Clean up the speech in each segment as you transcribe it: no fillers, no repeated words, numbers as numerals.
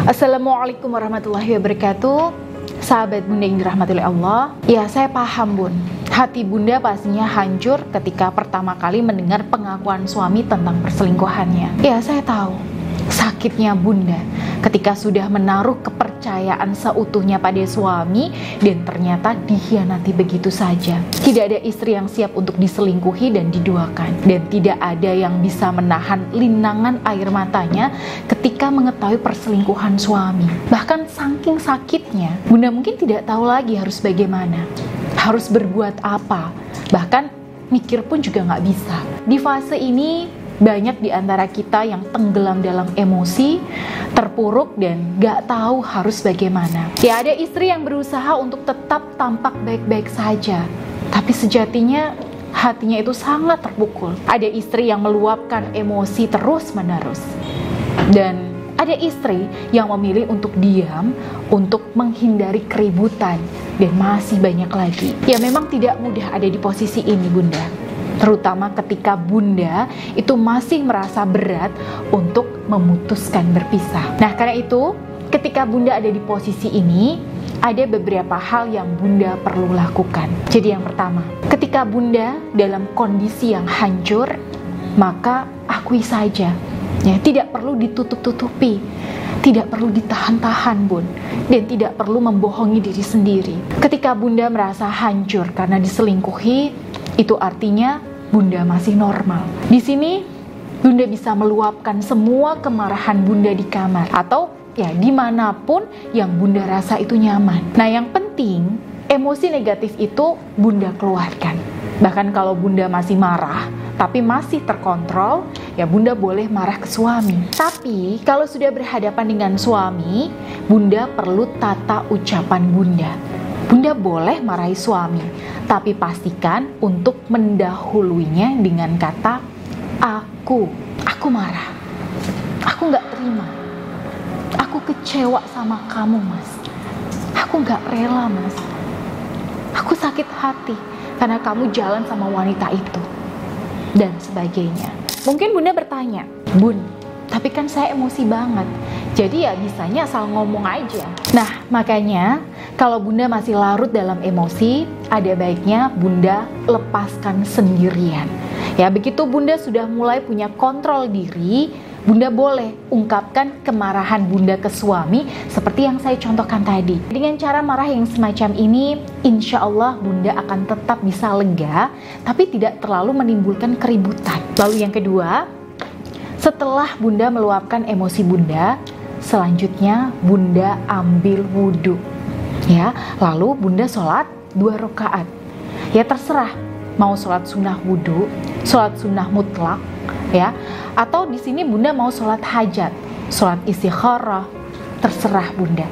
Assalamualaikum warahmatullahi wabarakatuh. Sahabat Bunda yang dirahmati oleh Allah. Ya, saya paham Bun, hati Bunda pastinya hancur ketika pertama kali mendengar pengakuan suami tentang perselingkuhannya. Ya, saya tahu sakitnya Bunda ketika sudah menaruh kepercayaan seutuhnya pada suami dan ternyata dikhianati begitu saja. Tidak ada istri yang siap untuk diselingkuhi dan diduakan, dan tidak ada yang bisa menahan linangan air matanya ketika mengetahui perselingkuhan suami. Bahkan saking sakitnya, Bunda mungkin tidak tahu lagi harus bagaimana, harus berbuat apa, bahkan mikir pun juga nggak bisa. Di fase ini banyak di antara kita yang tenggelam dalam emosi, terpuruk dan gak tahu harus bagaimana. Ya, ada istri yang berusaha untuk tetap tampak baik-baik saja, tapi sejatinya hatinya itu sangat terpukul. Ada istri yang meluapkan emosi terus-menerus, dan ada istri yang memilih untuk diam, untuk menghindari keributan, dan masih banyak lagi. Ya, memang tidak mudah ada di posisi ini Bunda, terutama ketika Bunda itu masih merasa berat untuk memutuskan berpisah. Nah, karena itu ketika Bunda ada di posisi ini, ada beberapa hal yang Bunda perlu lakukan. Jadi yang pertama, ketika Bunda dalam kondisi yang hancur, maka akui saja. Ya, tidak perlu ditutup-tutupi, tidak perlu ditahan-tahan Bun, dan tidak perlu membohongi diri sendiri. Ketika Bunda merasa hancur karena diselingkuhi, itu artinya Bunda masih normal. Di sini Bunda bisa meluapkan semua kemarahan Bunda di kamar, atau ya dimanapun yang Bunda rasa itu nyaman. Nah, yang penting emosi negatif itu Bunda keluarkan. Bahkan kalau Bunda masih marah tapi masih terkontrol, ya Bunda boleh marah ke suami. Tapi kalau sudah berhadapan dengan suami, Bunda perlu tata ucapan Bunda. Bunda boleh marahi suami, tapi pastikan untuk mendahuluinya dengan kata aku marah, aku gak terima, aku kecewa sama kamu mas, aku gak rela mas, aku sakit hati karena kamu jalan sama wanita itu, dan sebagainya. Mungkin Bunda bertanya, Bun, tapi kan saya emosi banget, jadi ya bisanya asal ngomong aja. Nah, makanya kalau Bunda masih larut dalam emosi, ada baiknya Bunda lepaskan sendirian. Ya, begitu Bunda sudah mulai punya kontrol diri, Bunda boleh ungkapkan kemarahan Bunda ke suami seperti yang saya contohkan tadi. Dengan cara marah yang semacam ini, insya Allah Bunda akan tetap bisa lega, tapi tidak terlalu menimbulkan keributan. Lalu yang kedua, setelah Bunda meluapkan emosi Bunda, selanjutnya Bunda ambil wudhu. Ya, lalu Bunda sholat 2 rakaat. Ya, terserah mau sholat sunnah wudhu, sholat sunnah mutlak, ya, atau di sini Bunda mau sholat hajat, sholat istikharah, terserah Bunda.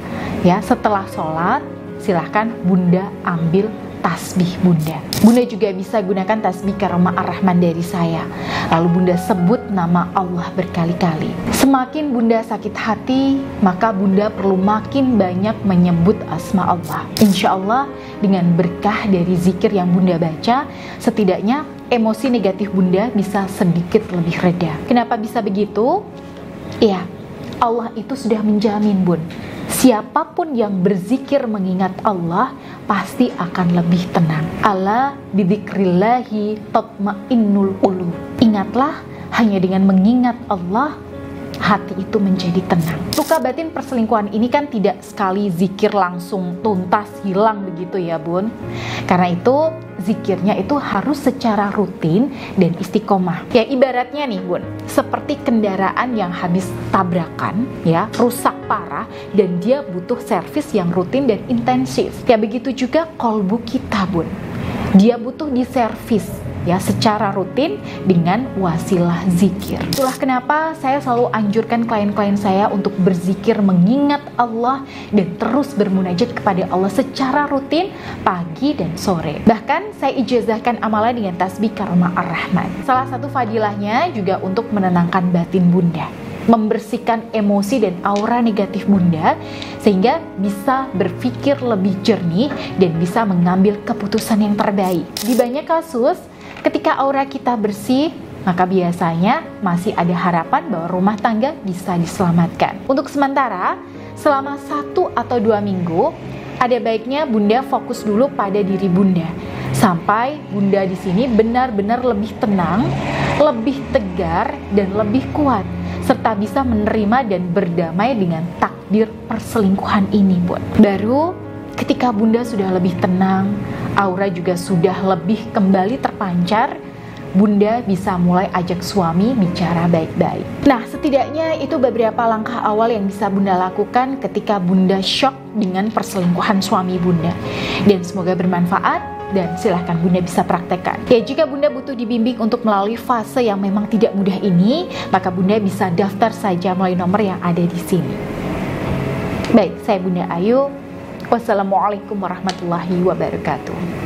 Ya, setelah sholat silahkan Bunda ambil tasbih Bunda. Bunda juga bisa gunakan tasbih Karomah Ar-Rahman dari saya. Lalu Bunda sebut nama Allah berkali-kali. Semakin Bunda sakit hati, maka Bunda perlu makin banyak menyebut asma Allah. Insya Allah dengan berkah dari zikir yang Bunda baca, setidaknya emosi negatif Bunda bisa sedikit lebih reda. Kenapa bisa begitu? Iya, Allah itu sudah menjamin Bun, siapapun yang berzikir mengingat Allah pasti akan lebih tenang. Ala bidzikrillahi tatmainnul qulub. Ingatlah, hanya dengan mengingat Allah hati itu menjadi tenang. Luka batin perselingkuhan ini kan tidak sekali zikir langsung tuntas hilang begitu ya Bun. Karena itu zikirnya itu harus secara rutin dan istiqomah. Ya, ibaratnya nih Bun, seperti kendaraan yang habis tabrakan, ya, rusak parah dan dia butuh servis yang rutin dan intensif. Ya, begitu juga kolbu kita Bun, dia butuh diservis ya secara rutin dengan wasilah zikir. Itulah kenapa saya selalu anjurkan klien-klien saya untuk berzikir mengingat Allah dan terus bermunajat kepada Allah secara rutin pagi dan sore. Bahkan saya ijazahkan amalan dengan tasbih Karomah Ar-Rahman. Salah satu fadilahnya juga untuk menenangkan batin Bunda, membersihkan emosi dan aura negatif Bunda sehingga bisa berpikir lebih jernih dan bisa mengambil keputusan yang terbaik. Di banyak kasus, ketika aura kita bersih, maka biasanya masih ada harapan bahwa rumah tangga bisa diselamatkan. Untuk sementara, selama 1 atau 2 minggu, ada baiknya Bunda fokus dulu pada diri Bunda. Sampai Bunda di sini benar-benar lebih tenang, lebih tegar, dan lebih kuat, serta bisa menerima dan berdamai dengan takdir perselingkuhan ini, Bun. Baru ketika Bunda sudah lebih tenang, aura juga sudah lebih kembali terpancar, Bunda bisa mulai ajak suami bicara baik-baik. Nah, setidaknya itu beberapa langkah awal yang bisa Bunda lakukan ketika Bunda shock dengan perselingkuhan suami Bunda. Dan semoga bermanfaat dan silahkan Bunda bisa praktekkan. Ya, jika Bunda butuh dibimbing untuk melalui fase yang memang tidak mudah ini, maka Bunda bisa daftar saja melalui nomor yang ada di sini. Baik, saya Bunda Ayu. Wassalamualaikum warahmatullahi wabarakatuh.